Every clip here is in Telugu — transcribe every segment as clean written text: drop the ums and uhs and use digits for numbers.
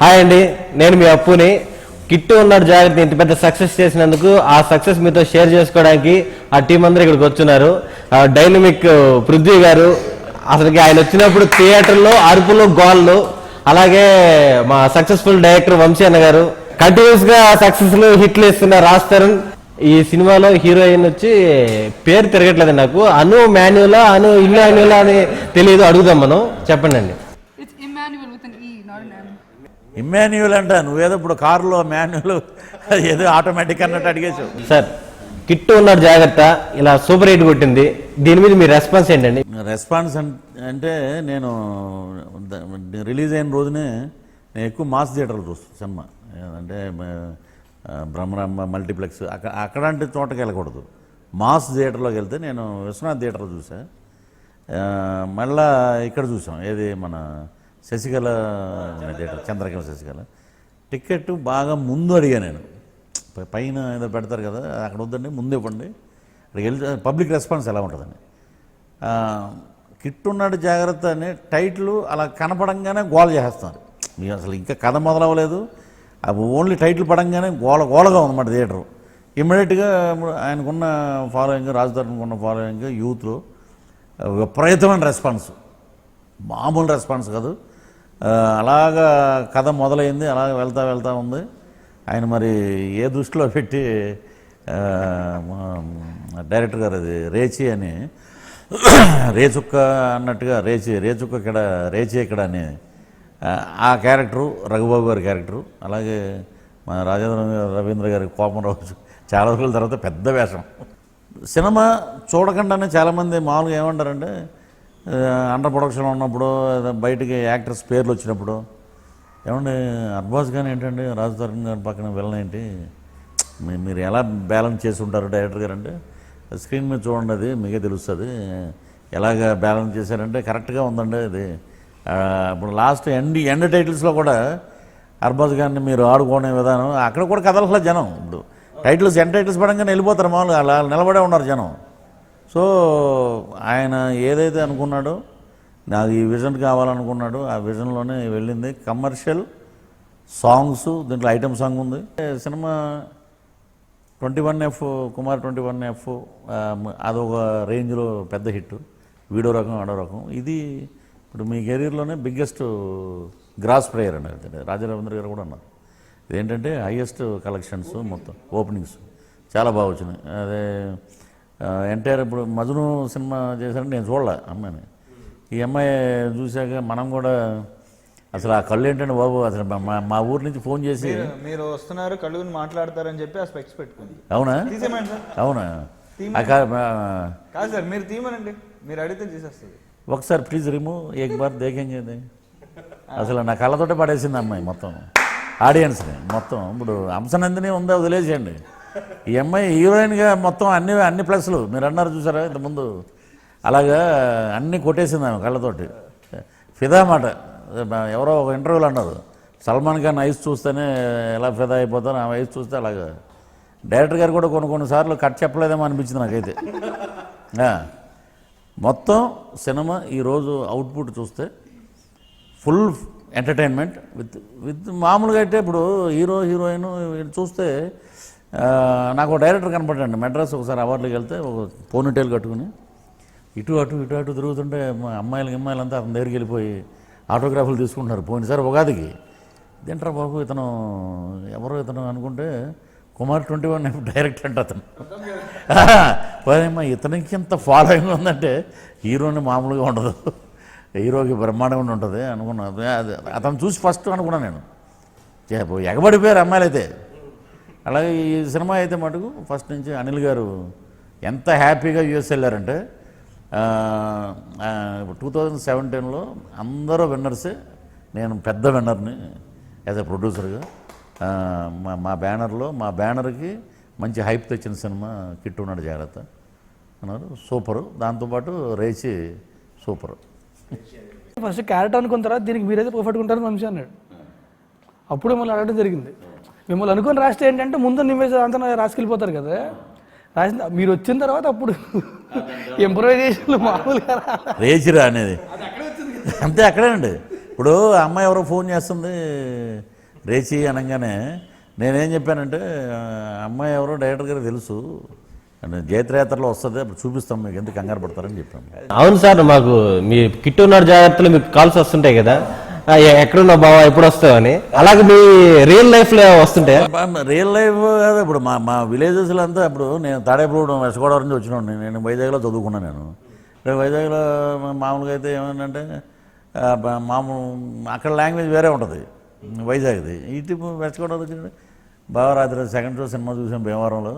హాయ్ అండి, నేను మీ అప్పుని. కిట్టు ఉన్నాడు జాగ్రత్త ఇంత పెద్ద సక్సెస్ చేసినందుకు ఆ సక్సెస్ మీతో షేర్ చేసుకోవడానికి ఆ టీం అందరూ ఇక్కడికి వచ్చున్నారు. డైనమిక్ పృథ్వీ గారు, అసలుకి ఆయన వచ్చినప్పుడు థియేటర్లో అరుపులు గోళ్ళు, అలాగే మా సక్సెస్ఫుల్ డైరెక్టర్ వంశీ అన్న గారు, కంటిన్యూస్ గా సక్సెస్ఫుల్ హిట్లు ఇస్తున్న రాజ్ తరుణ్. ఈ సినిమాలో హీరోయిన్ వచ్చి పేరు తిరగట్లేదు నాకు, అను మాన్యులా అను ఇమ్మాన్యులా అని తెలియదు, అడుగుదాం మనం. చెప్పండి అండి. ఇమ్మాన్యువల్ అంట, నువ్వేదో ఇప్పుడు కారులో మాన్యువల్ ఏదో ఆటోమేటిక్ అన్నట్టు అడిగేసావు. సార్, కిట్టు ఉన్నాడు జాగ్రత్త ఇలా సూపర్ హిట్ కొట్టింది, దీని మీద మీ రెస్పాన్స్ ఏంటండి? రెస్పాన్స్ అంటే నేను రిలీజ్ అయిన రోజునే నేను ఎక్కువ మాస్ థియేటర్లు చూస్తాను సినిమా. అంటే బ్రహ్మరాంబ మల్టీప్లెక్స్ అక్కడంటే చోటకి వెళ్ళకూడదు, మాస్ థియేటర్లోకి వెళ్తే నేను విశ్వనాథ్ థియేటర్లో చూసా. మళ్ళా ఇక్కడ చూసాం, ఏది మన శశికళ థియేటర్, చంద్రకళ శశికళ. టికెట్ బాగా ముందు అడిగా నేను, పైన ఏదో పెడతారు కదా అక్కడ వద్దండి, ముందు ఇవ్వండి. అక్కడికి వెళ్తే పబ్లిక్ రెస్పాన్స్ ఎలా ఉంటుందని. కిట్టున్నాడు జాగ్రత్త అనే టైటిల్ అలా కనపడంగానే గోల చేస్తున్నారు. మీకు అసలు ఇంకా కథ మొదలవ్వలేదు, అవి ఓన్లీ టైటిల్ పడంగానే గోలగా ఉందన్నమాట థియేటరు. ఇమ్మీడియట్గా ఆయనకున్న ఫాలోయింగ్, రాజ్ తరుణ్కి ఉన్న ఫాలోయింగ్ యూత్లో విపరీతమైన రెస్పాన్స్, మామూలు రెస్పాన్స్ కాదు. అలాగా కథ మొదలైంది, అలాగ వెళ్తా ఉంది. ఆయన మరి ఏ దృష్టిలో పెట్టి డైరెక్టర్ గారు అది రేచి అని, రేచుక్క అన్నట్టుగా రేచుక్క ఇక్కడ రేచి ఇక్కడ అని ఆ క్యారెక్టరు, రఘుబాబు గారి క్యారెక్టరు, అలాగే మన రవీంద్ర గారి కోపం రావచ్చు చాలా రోజుల తర్వాత పెద్ద వేషం. సినిమా చూడకుండానే చాలామంది మామూలుగా ఏమంటారంటే, అండర్ ప్రొడక్షన్లో ఉన్నప్పుడు బయటికి యాక్టర్స్ పేర్లు వచ్చినప్పుడు, ఏమంటే అర్బాజ్ కానీ ఏంటంటే రాజ్ తరుణ్ గారి పక్కన విలన్ ఏంటి, మీరు ఎలా బ్యాలెన్స్ చేసి ఉంటారు డైరెక్టర్ గారు అంటే, స్క్రీన్ మీద చూడండి అది మీకే తెలుస్తుంది ఎలాగ బ్యాలెన్స్ చేశారంటే కరెక్ట్గా ఉందండి అది. ఇప్పుడు లాస్ట్ ఎండ్ టైటిల్స్లో కూడా అర్బాజ్ గారిని మీరు ఆడుకునే విధానం, అక్కడ కూడా కదలట్లేదు జనం. ఇప్పుడు ఎండ్ టైటిల్స్ పడంగానే వెళ్ళిపోతారు మామూలుగా, అలా నిలబడే ఉన్నారు జనం. సో ఆయన ఏదైతే అనుకున్నాడో, నాకు ఈ విజన్ కావాలనుకున్నాడు, ఆ విజన్లోనే వెళ్ళింది. కమర్షియల్ సాంగ్స్, దీంట్లో ఐటమ్ సాంగ్ ఉంది. సినిమా 21F కుమార్ 21F అదొక రేంజ్లో పెద్ద హిట్, వీడో రకం ఆడో రకం. ఇది ఇప్పుడు మీ కెరీర్లోనే బిగ్గెస్ట్ గ్రాస్ ప్రేయర్ అండి, రాజా రవీంద్ర గారు కూడా అన్నారు. ఇదేంటంటే హైయెస్ట్ కలెక్షన్స్, మొత్తం ఓపెనింగ్స్ చాలా బాగా వచ్చినాయి. అదే ఎన్టీఆర్ ఇప్పుడు మజ్ను సినిమా చేశారంటే నేను చూడలే అమ్మాయిని, ఈ అమ్మాయి చూశాక మనం కూడా అసలు ఆ కళ్ళు ఏంటంటే బాబు, అసలు మా ఊరి నుంచి ఫోన్ చేసి మీరు వస్తున్నారు కళ్ళు మాట్లాడతారని చెప్పి ఆ స్పెక్స్ పెట్టుకుంది. అవునా? అవునా? కాదు సార్, మీరు తీయమనండి, మీరు అడిగితే చేసేస్తుంది. ఒకసారి ప్లీజ్ రిమూవ్ ఏక్ బార్ దేకేంగే. అసలు నా కళ్ళతోటే పడేసింది అమ్మాయి మొత్తం ఆడియన్స్ని మొత్తం. ఇప్పుడు అంశనందిని ఉందా వదిలేసేయండి, ఈ అమ్మాయి హీరోయిన్గా మొత్తం అన్ని ప్లస్లు మీరు అన్నారు చూసారా ఇంతకుముందు, అలాగా అన్నీ కొట్టేసింది ఆమె కళ్ళతోటి. ఫిదా మాట. ఎవరో ఒక ఇంటర్వ్యూలో అన్నారు, సల్మాన్ ఖాన్ ఐస్ చూస్తేనే ఎలా ఫిదా అయిపోతాను, ఆమె ఐస్ చూస్తే అలాగా. డైరెక్టర్ గారు కూడా కొన్నిసార్లు కట్ చెప్పలేదేమో అనిపించింది నాకైతే. మొత్తం సినిమా ఈరోజు అవుట్పుట్ చూస్తే ఫుల్ ఎంటర్టైన్మెంట్ విత్ మామూలుగా అయితే ఇప్పుడు హీరోయిన్ చూస్తే నాకు ఒక డైరెక్టర్ కనపడ్డాడు మెడ్రాస్. ఒకసారి అవార్డులకు వెళ్తే ఒక పోనీటైల్ కట్టుకుని ఇటు అటు తిరుగుతుంటే అమ్మాయిలంతా అతని దగ్గరికి వెళ్ళిపోయి ఆటోగ్రాఫ్లు తీసుకుంటున్నారు. పోయినసారి ఉగాదికి ఇదేంట్రా బాబు ఇతను అనుకుంటే కుమార్ 21F డైరెక్టర్ అంటే అతను. పోదమ్మా ఇతనికి ఎంత ఫాలోయింగ్ ఉందంటే హీరోని మామూలుగా ఉండదు, హీరోకి బ్రహ్మాండంగా ఉంటుంది అనుకున్నాను. అతను చూసి ఫస్ట్ అనుకున్నాను నేను, ఎగబడిపోయారు అమ్మాయిలు అయితే. అలాగే ఈ సినిమా అయితే మటుకు ఫస్ట్ నుంచి అనిల్ గారు ఎంత హ్యాపీగా యూఎస్ వెళ్ళారంటే, 2017లో అందరూ విన్నర్సే, నేను పెద్ద విన్నర్ని యాజ్ ఎ ప్రొడ్యూసర్గా. మా బ్యానర్కి మంచి హైప్ తెచ్చిన సినిమా కిట్టు ఉన్నాడు జాగ్రత్త అన్నారు, సూపరు. దాంతోపాటు రేచి సూపరు. ఫస్ట్ క్యారెక్టర్ అనుకున్న తర్వాత దీనికి మీరైతే పర్ఫెక్ట్గా ఉంటారని వంశీ అన్నాడు. అప్పుడు మిమ్మల్ని అడగడం జరిగింది. మిమ్మల్ని అనుకుని రాస్తే ఏంటంటే ముందు నివేశ అంతా రాసుకెళ్ళిపోతారు కదా, రాసిన మీరు వచ్చిన తర్వాత అప్పుడు ఇంప్రూవైజేషన్లు మామూలుగా రేచిరా అనేది అంతే అక్కడేనండి. ఇప్పుడు ఆ అమ్మాయి ఎవరో ఫోన్ చేస్తుంది రేచి అనగానే నేనేం చెప్పానంటే అమ్మాయి ఎవరో డైరెక్టర్ గారికి తెలుసు అంటే జయత్రయాత్రలో వస్తుంది అప్పుడు చూపిస్తాం మీకు ఎందుకు కంగారు పడతారని చెప్పాను. అవును సార్, మాకు మీ కిట్టు ఉన్నాడు జాగ్రత్తలు మీకు కాల్స్ వస్తుంటాయి కదా, ఎక్కడున్నా బావా ఎప్పుడు వస్తావని, అలాగే మీ రియల్ లైఫ్ లో వస్తుంటాయి. రియల్ లైఫ్ కాదు, ఇప్పుడు మా విలేజెస్లో అంతా ఇప్పుడు నేను తాడేపూడి వెస్ట్ గోదావరి నుంచి వచ్చినాను. నేను వైజాగ్లో చదువుకున్నాను. నేను వైజాగ్లో మామూలుగా అయితే ఏమంటే మామూలు అక్కడ లాంగ్వేజ్ వేరే ఉంటుంది వైజాగ్ది. ఇటు వెస్ట్ గోదావరి వచ్చిన బాగా రాత్రి సెకండ్ షో సినిమా చూసాం భీమవరంలో,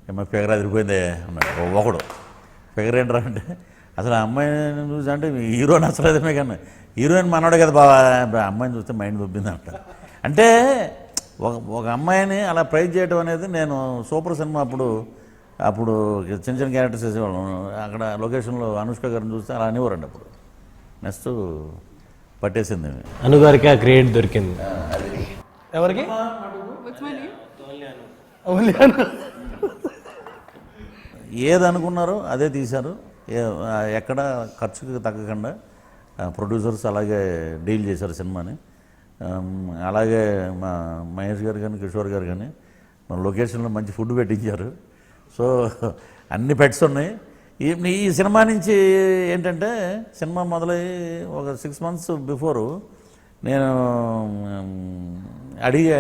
ఏమో ఫిగర్ అదిరిపోయిందే అన్నాడు ఒకడు. ఫిగర్ ఏంట్రా అంటే అసలు ఆ అమ్మాయిని చూసి అంటే హీరోయిన్ అసలు అదే కన్నా హీరోయిన్ మనోడే కదా బాబా, అమ్మాయిని చూస్తే మైండ్ దొబ్బింది అంట. అంటే ఒక అమ్మాయిని అలా ప్రైజ్ చేయడం అనేది నేను సూపర్ సినిమా అప్పుడు చిన్న చిన్న క్యారెక్టర్స్ వేసేవాళ్ళం. అక్కడ లొకేషన్లో అనుష్క గారిని చూస్తే అలా అనేవారండి. అప్పుడు నెక్స్ట్ పట్టేసింది అనుగారికి ఆ క్రియేట్ దొరికింది. ఎవరికి ఏది అనుకున్నారో అదే తీశారు. ఎక్కడ ఖర్చుకి తగ్గకుండా ప్రొడ్యూసర్స్ అలాగే డీల్ చేశారు సినిమాని. అలాగే మా మహేష్ గారు కానీ కిషోర్ గారు కానీ మన లొకేషన్లో మంచి ఫుడ్ పెట్టించారు. సో అన్ని పెట్స్ ఉన్నాయి. ఈ సినిమా నుంచి ఏంటంటే సినిమా మొదలై ఒక 6 months బిఫోరు నేను అడిగే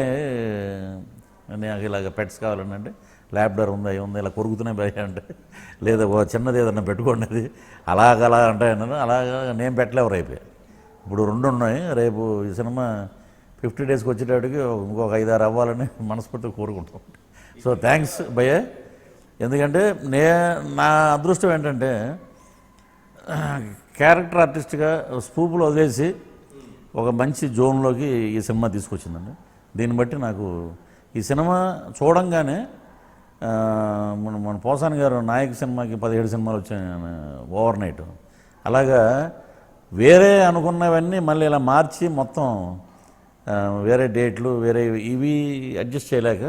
నాకు ఇలాగ పెట్స్ కావాలని, అంటే ల్యాబ్డర్ ఉందా ఉంది ఇలా కొరుకుతున్నాయి భయ అంటే లేదా చిన్నది ఏదన్నా పెట్టుకోండి అది అలాగలా అంటాయన్నాను. అలాగా నేను పెట్టలేవు. అయిపోయాయి ఇప్పుడు 2 ఉన్నాయి. రేపు ఈ సినిమా 50 daysకి వచ్చేటప్పటికి ఇంకొక 5-6 అవ్వాలని మనస్ఫూర్తిగా కోరుకుంటాం. సో థ్యాంక్స్ భయ్య. ఎందుకంటే నా అదృష్టం ఏంటంటే క్యారెక్టర్ ఆర్టిస్ట్గా స్పూపులు వదిలేసి ఒక మంచి జోన్లోకి ఈ సినిమా తీసుకొచ్చిందండి. దీన్ని బట్టి నాకు ఈ సినిమా చూడంగానే మన పోసాని గారు నాయక్ సినిమాకి 17 సినిమాలు వచ్చాయి ఓవర్ నైట్. అలాగా వేరే అనుకున్నవన్నీ మళ్ళీ ఇలా మార్చి మొత్తం వేరే డేట్లు వేరే ఇవి అడ్జస్ట్ చేయలేక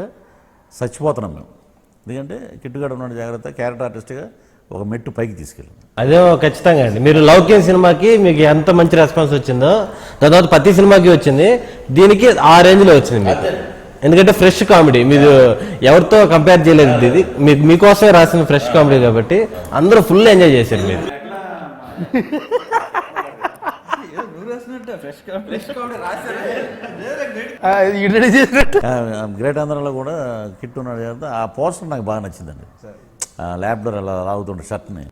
చచ్చిపోతున్నాం మేము. ఎందుకంటే కిట్టుగాడు ఉన్నాడు జాగ్రత్త క్యారెక్టర్ ఆర్టిస్ట్గా ఒక మెట్టు పైకి తీసుకెళ్ళాం. అదే ఖచ్చితంగా అండి. మీరు లౌక్యం సినిమాకి మీకు ఎంత మంచి రెస్పాన్స్ వచ్చిందో దాని తర్వాత ప్రతి సినిమాకి వచ్చింది, దీనికి ఆ రేంజ్లో వచ్చింది మీకు. ఎందుకంటే ఫ్రెష్ కామెడీ, మీరు ఎవరితో కంపేర్ చేయలేదు. ఇది మీకోసమే రాసిన ఫ్రెష్ కామెడీ కాబట్టి అందరూ ఫుల్ ఎంజాయ్ చేశారు. మీరు గ్రేట్ ఆంధ్రాలో కూడా కిట్ ఉన్నాడు కదా, ఆ పోస్టర్ నాకు బాగా నచ్చిందండి. ల్యాబ్డర్ అలా లాగుతుండే షర్ట్ని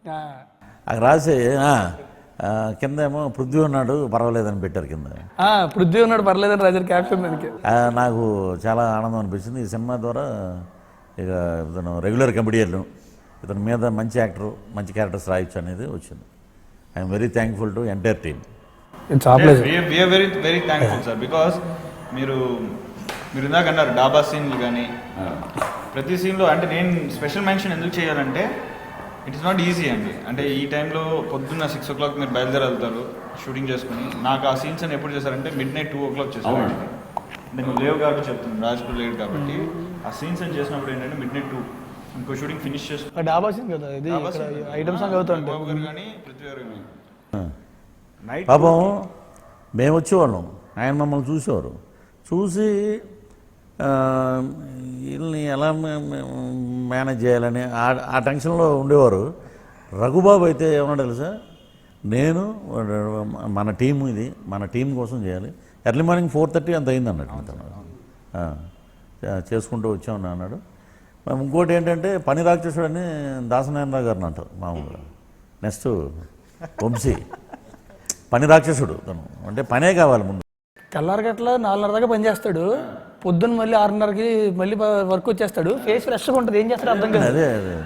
అక్కడ రాసి కింద ఏమో పృథ్వీ ఉన్నాడు పర్వాలేదని పెట్టారు. కింద పృథ్వీ ఉన్నాడు పర్లేదని రాజర్ క్యాప్షన్. నాకు చాలా ఆనందం అనిపించింది. ఈ సినిమా ద్వారా ఇక ఇతను రెగ్యులర్ కమెడియన్, ఇతని మీద మంచి యాక్టర్ మంచి క్యారెక్టర్స్ రాయొచ్చు అనేది వచ్చింది. I'm very thankful to entire team. Very thankful sir. Because మీరు ఇందాక అన్నారు డాబా సీన్లు కానీ ప్రతి సీన్లో అంటే నేను స్పెషల్ మెన్షన్ ఎందుకు చేయాలంటే ఇట్ ఇస్ నాట్ ఈజీ అండి. అంటే ఈ టైంలో పొద్దున్న 6 o'clock మీరు బయలుదేరి వెళ్తారు షూటింగ్ చేసుకుని. నాకు ఆ సీన్స్ అని ఎప్పుడు చేశారంటే midnight 2 o'clock చేశారు. నేను లేవు కాబట్టి చెప్తున్నాను, రాజ్పూర్ లేడు కాబట్టి ఆ సీన్స్ అని చేసినప్పుడు ఏంటంటే midnight 2 ఇంకో షూటింగ్ ఫినిష్ చేసుకుని డాబా సీన్ కదా ఇది, ఐటమ్ సాంగ్ అవుతుంది కానీ పృథ్వీ గారు కానీ పాపం మేము వచ్చేవాళ్ళం, ఆయన మమ్మల్ని చూసేవారు. చూసి వీళ్ళని ఎలా మేనేజ్ చేయాలని ఆ టెన్షన్లో ఉండేవారు. రఘుబాబు అయితే ఏమన్నా తెలుసా, నేను మన టీము ఇది మన టీం కోసం చేయాలి, ఎర్లీ మార్నింగ్ 4:30 అంత అయింది అన్నట్టు చేసుకుంటూ వచ్చామని అన్నాడు. ఇంకోటి ఏంటంటే పని రాక్షసుడు అని దాసనారాయణరావు గారిని అంటారు మామూలుగా. నెక్స్ట్ వంశీ పని రాక్షసుడు తను, అంటే పనే కావాలి ముందు. తెల్లారి గట్ల 4:30 దాకా పని చేస్తాడు, పొద్దున్న మళ్ళీ 6:30కి మళ్ళీ వర్క్ వచ్చేస్తాడు. ఫేస్ ఫ్రెష్గా ఉంటుంది, ఏం చేస్తాడు అర్థం కాదు.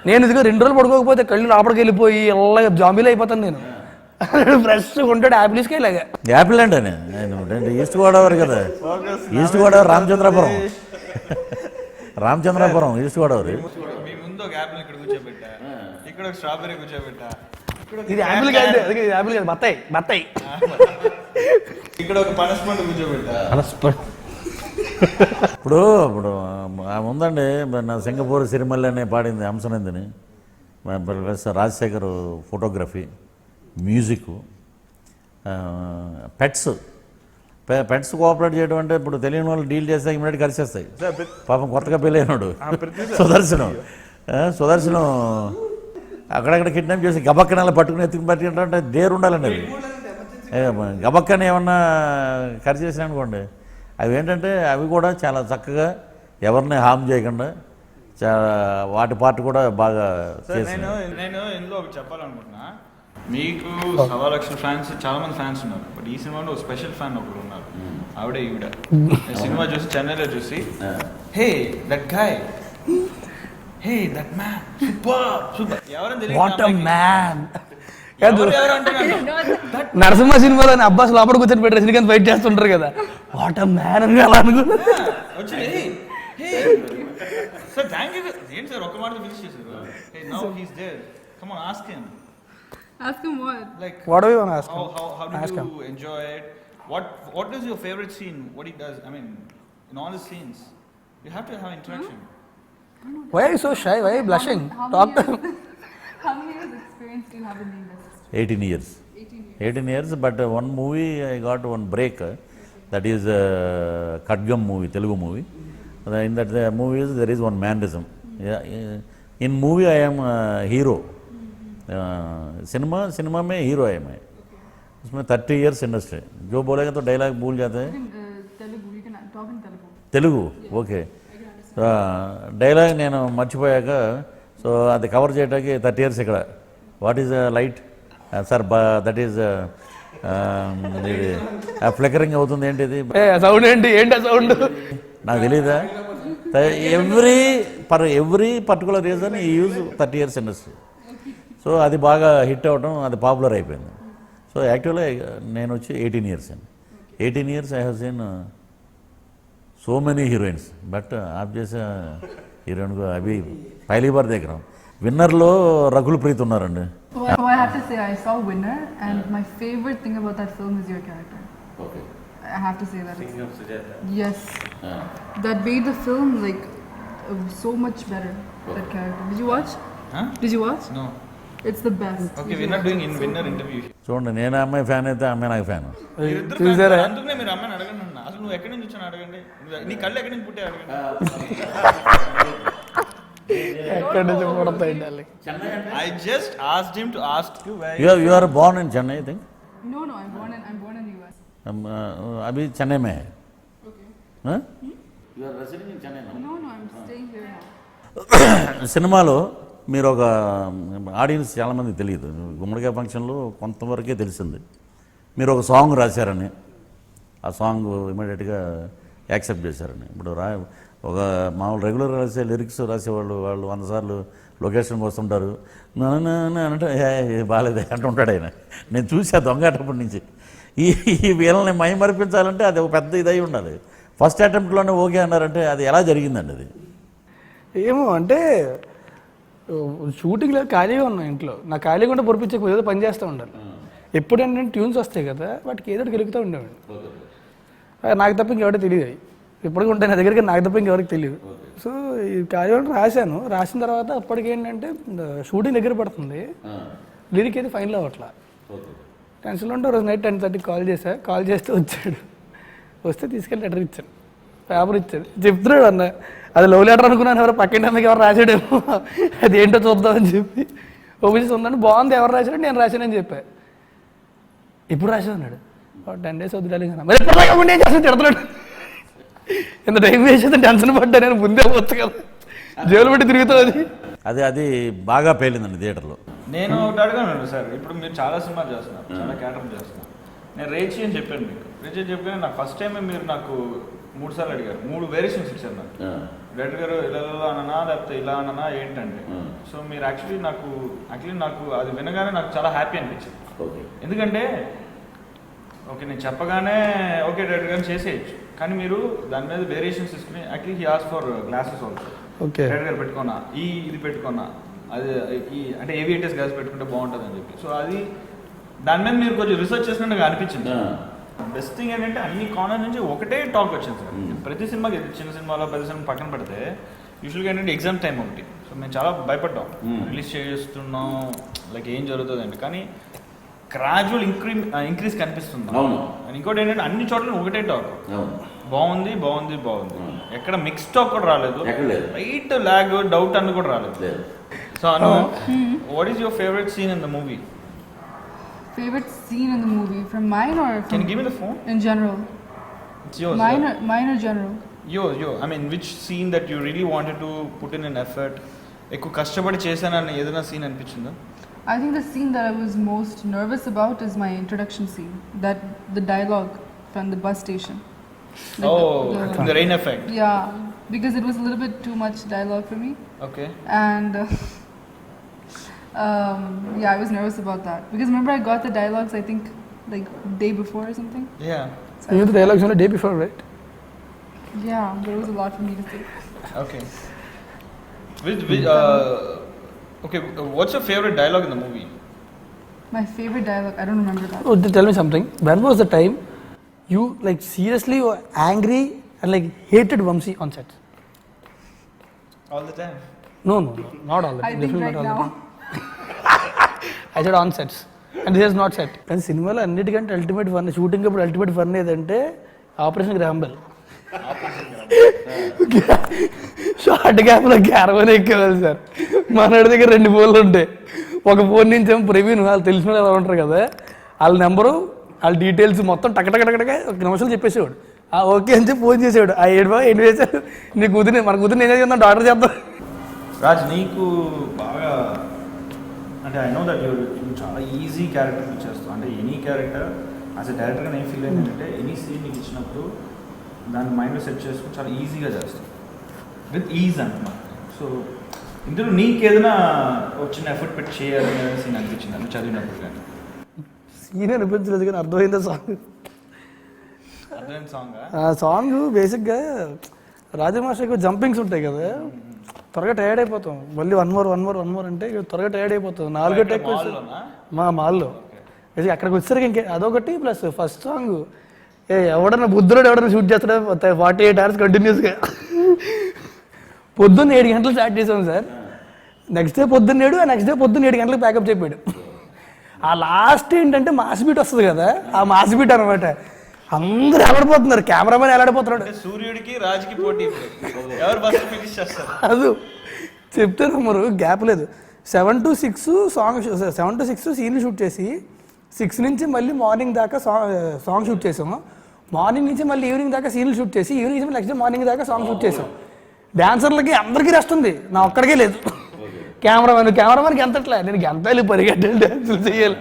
నేను ఇదిగో 2 రోజులు పడుకోకపోతే కళ్ళు లోపలికి వెళ్ళిపోయి అలాగే జాంబీలు అయిపోతాను నేను. ఫ్రెష్గా ఉంటాడు యాపిల్స్కి ఇలాగా. యాపిల్ అండి ఈస్ట్ గోదావరి కదా, ఈస్ట్ గోదావరి రామచంద్రాపురం ఈస్ట్ గోదావరి. మీ ముందు ఒక యాపిల్ ఇక్కడ కూర్చోబెట్టా, ఇక్కడ ఒక స్ట్రాబెర్రీ కూర్చోబెట్టా. ఇది యాపిల్ కాదు, యాపిల్ కాదు, బత్తాయి. ఇక్కడ ఒక పనస్పండు కూర్చోబెట్టా. ఇప్పుడు ఉందండి నా సింగపూర్ సిరిమల్లి అనే పాడింది Hamsanandini, Rajasekhar photography, music, pets pets cooperate చేయడం అంటే ఇప్పుడు తెలియని వాళ్ళు డీల్ చేస్తే ఇమీడియట్ కరిచేస్తాయి. పాపం కొత్తగా పెళ్ళైనాడు సుదర్శనం అక్కడక్కడ కిడ్నాప్ చేసి గబక్కన పట్టుకుని ఎత్తుకుని పట్టుకుంటే దేరు ఉండాలండి. అది గబక్కన ఏమన్నా కరిచేసినా అనుకోండి, అవి ఏంటంటే అవి కూడా చాలా చక్కగా ఎవరిని హామ్ చేయకుండా చాలా వాటి పార్ట్ కూడా బాగా చేసింది. నేను ఇందులో ఒకటి చెప్పాలనుకుంటున్నా, మీకు 1,00,000 ఫ్యాన్స్, చాలా మంది ఫ్యాన్స్ ఉన్నారు, బట్ ఈ సినిమాలో ఒక స్పెషల్ ఫ్యాన్ ఒకరు ఉన్నారు, ఆవిడ ఈవిడ. సినిమా చూసి చెన్నైలో చూసి hey that guy, hey that man super super Narasimha సినిమాలో అబ్బాస్ లోపల కూర్చొని పెట్టి రజనీకాంత్ ఫైట్ చేస్తుంటారు కదా, వాట్ అ మ్యాన్ అని అలా అనుకున్నా. Sir thank you. ఏంటి సార్ ఒక్క మాట ఫినిష్ చేశారు. Hey now he is there, come on ask him. Ask him what? Like What do you want to ask him? How do you enjoy it? What is your favorite scene? What he does? I mean, in all his scenes, you have to have interaction. Why are you so shy? Why are you blushing? Talk to him. How many years experience do you have in the industry? 18 years. 18 years, but one movie I got one break. That is Khadgam movie, Telugu movie. In that movies there is one mannerism. In movie I am hero. Cinema में हीरो है मैं, उसमें 30 years इंडस्ट्री. जो बोलेगा तो डायलॉग भूल जाते हैं. Telugu, you can talk in Telugu. Telugu okay. Dialogue నేను మర్చిపోయాక సో అది కవర్ చేయడానికి 30 years ఇక్కడ. What is light sir, that is ఇది ఫ్లికరింగ్ అవుతుంది ఏంటిది సౌండ్ ఏంటి సౌండ్ నాకు తెలీదా. ఎవ్రీ పర్టికులర్ రీజన్ ఈ యూజ్ 30 years ఇండస్ట్రీ. సో అది బాగా హిట్ అవ్వడం, అది పాపులర్ అయిపోయింది. సో యాక్చువల్గా నేను వచ్చి 18 years అండి. 18 years I have seen so many heroines, but आप जैसा హీరోయిన్ అవి పहली बार देख रहा हूँ. విన్నర్లో రకుల్ ప్రీత్ ఉన్నారండి. So I have to say I saw Winner and my favorite thing about that film is your character. Okay. I have to say that. Yes. That made the film like so much better. That character. Did you watch? Huh? Did you watch? No. It's the best. Okay, we're not doing winner interview. చూడండి, నేను అమ్మాయి ఫ్యాన్ అయితే అమ్మాయి నాకు ఫ్యాన్. చూసారా? అందుకనే మీరు అమ్మాయిని అడగండి అన్న. అసలు నువ్వు ఎక్కడి నుంచి వచ్చాను అడగండి, నీ కళ్ళు ఎక్కడి నుంచి పుట్టే అడగండి. ఎక్కడి నుంచి పుడతాయి? I just asked him to ask you where You are born in Chennai, I think. No, I'm born in US. अभी चेन्नई में है. Okay. Huh? You are residing in Chennai now. No, I'm staying here now. సినిమాలో మీరు ఒక ఆడియన్స్ చాలామందికి తెలియదు, గుమ్మడికాయ ఫంక్షన్లో కొంతవరకే తెలిసింది. మీరు ఒక సాంగ్ రాశారని, ఆ సాంగ్ ఇమీడియట్గా యాక్సెప్ట్ చేశారని. ఇప్పుడు ఒక మామూలు రెగ్యులర్ రాసే లిరిక్స్ రాసేవాళ్ళు 100 సార్లు లొకేషన్కి వస్తుంటారు, అంటే బాగాలేదు అంటుంటాడు ఆయన. నేను చూసా దొంగటప్పటి నుంచి. ఈ వీళ్ళని మైమరిపించాలంటే అది ఒక పెద్ద ఇదై ఉండాలి. ఫస్ట్ అటెంప్ట్లోనే ఓకే అన్నారంటే అది ఎలా జరిగిందండి? అది ఏమో అంటే షూటింగ్లో ఖాళీగా ఉన్నాం ఇంట్లో, నా ఖాళీగా ఉంటే పొరిపించే ఏదో పని చేస్తూ ఉండాలి. ఎప్పుడు ఏంటంటే ట్యూన్స్ వస్తాయి కదా, వాటికి ఏదో గెలుగుతూ ఉండేవాడు. నాకు తప్ప ఇంకెవరికి తెలియదు, ఎప్పటికీ ఉంటాయి నా దగ్గరికి, నాకు తప్ప ఇంకెవరికి తెలియదు. సో ఈ ఖాళీగా రాశాను. రాసిన తర్వాత అప్పటికి ఏంటంటే షూటింగ్ దగ్గర పడుతుంది, లిరిక్ అయితే ఫైనల్ అవ్వట్లా. టెన్షన్లో ఉంటే రోజు నైట్ 10:30 కాల్ చేస్తే వచ్చాడు. వస్తే తీసుకెళ్ళి లెటర్ ఇచ్చాను, పేపర్ ఇచ్చాడు. చెప్తున్నాడు అన్న, అది లవ్ లెటర్ అనుకున్నాను, ఎవరు పక్కింటి అమ్మకి ఎవరు రాశాడేమో, అది ఏంటో చూద్దామని చెప్పి ఓపెన్ ఉందని, బాగుంది ఎవరు రాశాడు, నేను రాశానని చెప్పా. ఇప్పుడు రాశాడు అన్నాడు. 10 days వద్దులే కదా, మరి ఎప్పుడు ఏం చేస్తాను తిడుతున్నాడు. ఎంత టైం వేసేది, టెన్షన్ పడ్డా. నేను ముందే వచ్చు కదా, జైలు పెట్టి తిరుగుతుంది. అది బాగా పేలిందండి థియేటర్లో. నేను ఒకటి అడగాను సార్, ఇప్పుడు మీరు చాలా సినిమాలు చేస్తున్నారు, చాలా క్యారెక్టర్ చేస్తున్నారు. నేను రేచి అని చెప్పాను మీకు. రేచి అని చెప్పాను, నాకు ఫస్ట్ టైమే మీరు నాకు 3 సార్లు అడిగారు, 3 వేరియేషన్స్ ఇచ్చారు నాకు. డైరెక్టర్ గారు ఇలా అననా లేకపోతే ఇలా అననా ఏంటంటే. సో మీరు యాక్చువల్లీ నాకు అది వినగానే నాకు చాలా హ్యాపీ అనిపించింది. ఎందుకంటే ఓకే నేను చెప్పగానే ఓకే డైరెక్టర్ గారిని చేసేయచ్చు, కానీ మీరు దాని మీద వేరియేషన్స్ తీసుకుని actually he ask for glasses also. Director గారు పెట్టుకున్నా, ఇది పెట్టుకున్నా, అది అంటే ఏవియేటర్స్ గ్లాస్ పెట్టుకుంటే బాగుంటుంది అని చెప్పి. సో అది దాని మీద మీరు కొంచెం రీసెర్చ్ చేసినట్టు అనిపించింది. బెస్ట్ థింగ్ ఏంటంటే అన్ని కార్నర్ నుంచి ఒకటే టాక్ వచ్చింది సార్. ప్రతి సినిమాకి, చిన్న సినిమాలో పెద్ద సినిమా పక్కన పెడితే యూజువల్గా ఏంటంటే ఎగ్జామ్ టైం ఒకటి. సో మేము చాలా భయపడ్డాం, రిలీజ్ చేస్తున్నాం లైక్ ఏం జరుగుతుంది అంటే. గ్రాడ్యువల్ ఇంక్రీజ్ కనిపిస్తుంది. అవును. అండ్ ఇంకోటి ఏంటంటే అన్ని చోట్ల ఒకటే టాక్, అవును. బాగుంది బాగుంది బాగుంది, ఎక్కడ మిక్స్ టాక్ కూడా రాలేదు, ఎక్కడ లేదు. రైట్ లాగ్ డౌట్ అన్న కూడా రాలేదు. లేదు. So Anu, what is your favourite scene in the movie? Favorite scene in the movie from mine or Can from you give me the phone? in general? It's yours. Mine or general? Yours. I mean, which scene that you really wanted to put in an effort? ఎక్కువ కష్టపడి చేశానని ఏదైనా సీన్ అనిపించిందా? I think the scene that I was most nervous about is my introduction scene. That the dialogue from the bus station. From the rain effect. Yeah, because it was a little bit too much dialogue for me. Okay. And yeah, I was nervous about that because remember I got the dialogues I think like day before or something. Yeah. You know the dialogues on the day before, right? Yeah, there was a lot for me to say. Okay. Okay, what's your favorite dialogue in the movie? My favorite dialogue, I don't remember that. Oh, tell me something. When was the time you like seriously were angry and like hated Vamsi on set? All the time. No, not all the time. I think Definitely right not all the now. time. I said on sets. And this is not set. కానీ సినిమాలో అన్నిటికంటే అల్టిమేట్ ఫన్, షూటింగ్ అప్పుడు అల్టిమేట్ ఫన్ ఏదంటే ఆపరేషన్ గ్రాంబెల్. షార్ట్ గ్యాప్లో క్యారవాన్ ఎక్కేవాళ్ళు సార్. మనోడి దగ్గర 2 ఫోన్లు ఉంటాయి. ఒక ఫోన్ నుంచి ఏమో ప్రవీణ్, వాళ్ళు తెలిసిన వాళ్ళు ఎలా ఉంటారు కదా, వాళ్ళ నెంబరు వాళ్ళ డీటెయిల్స్ మొత్తం టకటకటక 1 నిమిషాలు చెప్పేసేవాడు. ఓకే అని చెప్పి ఫోన్ చేసేవాడు. ఆ 7 బాగా 8 వేసాడు. నీ కూతురు మన కూతురు నేనే చేద్దాం, డాక్టర్ చేద్దాం. రాజ్, నీకు బాగా అంటే ఐ నో దట్ యూ చాలా ఈజీ క్యారెక్టర్ చేస్తావు. అంటే ఎనీ క్యారెక్టర్ యాజ్ అ డైరెక్టర్గా నేను ఫీల్ అయిందంటే ఎనీ సీన్ నీకు ఇచ్చినప్పుడు దాన్ని మైండ్లో సెట్ చేసుకుని చాలా ఈజీగా చేస్తావు, విత్ ఈజ్ అంటున్నా. సో ఇందులో నీకేదైనా వచ్చిన ఎఫర్ట్ పెట్టి చేయాలి అనే సీన్ అనిపించింది అంటే చదివినప్పుడు? కానీ సీన్ అనిపించలేదు కానీ అర్థమైందా సాంగ్? అర్థమైన సాంగ్. ఆ సాంగ్ బేసిక్గా రాజమాషకు జంపింగ్స్ ఉంటాయి కదా, త్వరగా టైర్డ్ అయిపోతాం. మళ్ళీ 1 more అంటే త్వరగా టైర్డ్ అయిపోతాం. 4 టేక్ మా మాల్లో అక్కడికి వచ్చేసరికి ఇంకే అదొకటి. ప్లస్ ఫస్ట్ సాంగ్ ఎవడన్నా బుద్ధుడు ఎవడన్నా షూట్ చేస్తాడో 48 hours కంటిన్యూస్గా. పొద్దున్న 7 గంటలు స్టార్ట్ చేసాం సార్. నెక్స్ట్ డే పొద్దున్న 7, నెక్స్ట్ డే పొద్దున్న 7 గంటలకు ప్యాకప్ చెప్పాడు. ఆ లాస్ట్ ఏంటంటే మాస్ బీట్ వస్తుంది కదా, ఆ మాస్ బీట్ అనమాట. అందరూ ఎలాడిపోతున్నారు, కెమెరామెన్ ఎలాడిపోతున్నాడు. సూర్యుడికి రాజుకి పోటీ, ఎవరు ఫస్ట్ ఫినిష్ చేస్తారు అది చెప్తే నమ్మరు, గ్యాప్ లేదు. 7 to 6 సాంగ్, 7 to 6 సీన్లు షూట్ చేసి 6 నుంచి మళ్ళీ మార్నింగ్ దాకా సాంగ్ షూట్ చేసాము. మార్నింగ్ నుంచి మళ్ళీ ఈవినింగ్ దాకా సీన్లు షూట్ చేసి ఈవినింగ్ నుంచి నెక్స్ట్ డే మార్నింగ్ దాకా సాంగ్ షూట్ చేసాం. డాన్సర్లకి అందరికీ రెస్ట్ ఉంది, నా ఒక్కడికే లేదు. కెమెరామెన్కి ఎంతట్లే, నేను గంటలు పరిగెట్టాలి, డ్యాన్సులు చేయాలి.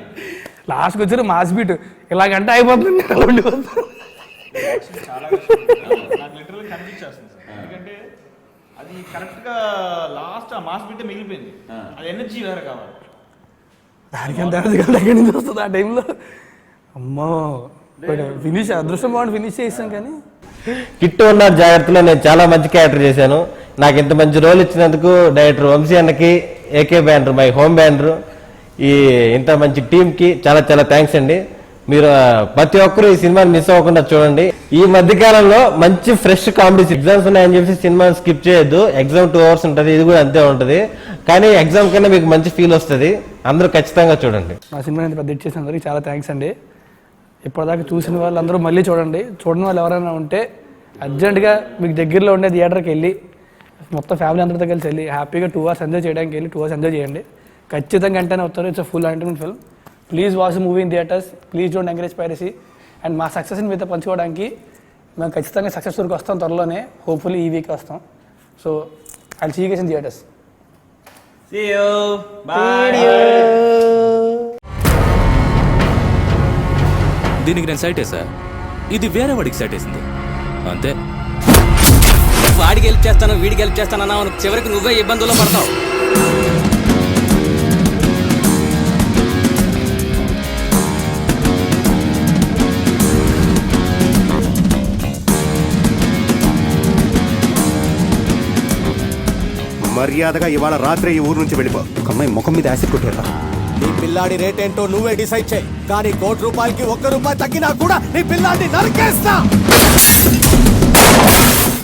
లాస్ట్కి వచ్చారు మాస్ బీట్, ఇలాగంటే అయిపోతుంది. చాలా నాకు లిటరల్లీ కనిపించేస్తుంది సార్. ఎందుకంటే అది కరెక్ట్గా లాస్ట్ ఆ మాస్ బిట్టే మిగిలిపోయింది. అది ఎనర్జీ వేరే కావాలి. దానికి ఎంత ఎనర్జీ ఎక్కడి నుంచి వస్తుంది ఆ టైంలో. అమ్మో ఫినిష్, అదృష్టం బాగుండి ఫినిష్ చేసాం. కానీ కిట్టు ఉన్న జాగ్రత్తలో నేను చాలా మంచి క్యారెక్టర్ చేశాను. నాకు ఇంత మంచి రోల్ ఇచ్చినందుకు డైరెక్టర్ వంశీ అన్నకి, AK banner, my home banner, ఈ ఇంత మంచి టీంకి చాలా చాలా థ్యాంక్స్ అండి. మీరు ప్రతి ఒక్కరు ఈ సినిమాని మిస్ అవ్వకుండా చూడండి. ఈ మధ్యకాలంలో మంచి ఫ్రెష్ కామెడీ, ఎగ్జామ్స్ ఉన్నాయని చెప్పి సినిమాని స్కిప్ చేయొద్దు. ఎగ్జామ్ 2 hours ఉంటుంది, ఇది కూడా అంతే ఉంటుంది. కానీ ఎగ్జామ్ కన్నా మీకు మంచి ఫీల్ వస్తుంది. అందరూ ఖచ్చితంగా చూడండి. మా సినిమా ఇంత పెద్ద హిట్ చేసిన అందరికీ చాలా థ్యాంక్స్ అండి. ఇప్పటిదాకా చూసిన వాళ్ళందరూ మళ్ళీ చూడండి. చూడని వాళ్ళు ఎవరైనా ఉంటే అర్జెంటుగా మీకు దగ్గరలో ఉండే థియేటర్కి వెళ్ళి మొత్తం ఫ్యామిలీ అందరితో కలిసి వెళ్ళి హ్యాపీగా 2 hours ఎంజాయ్ చేయడానికి వెళ్ళి 2 hours ఎంజాయ్ చేయండి. ఖచ్చితంగా వెంటనే వస్తారు. It's full entertainment film. Please watch movie in theatres. Please don't encourage piracy. And మా సక్సెస్ని మీతో పంచుకోవడానికి మేము ఖచ్చితంగా సక్సెస్ వరకు వస్తాం త్వరలోనే. హోప్ఫుల్లీ ఈ వీక్ వస్తాం. So I will see you guys in theatres. See you. Bye. దీనికి నేను సైట్ వేసా, ఇది వేరే వాడికి సైట్ వేసింది అంతే. వాడికి హెల్ప్ చేస్తాను, వీడికి హెల్ప్ చేస్తానన్నా చివరికి నువ్వే ఇబ్బందుల్లో పడతావు. మర్యాదగా ఇవాళ రాత్రి ఈ ఊరు నుంచి వెళ్ళిపో. ఒక అమ్మాయి ముఖం మీద యాసిడ్ కొట్టారా? నీ పిల్లాడి రేట్ ఏంటో నువ్వే డిసైడ్ చేయి. కానీ ₹1 1 రూపాయి తగ్గినా కూడా నీ పిల్లాడిని నరికేస్తా.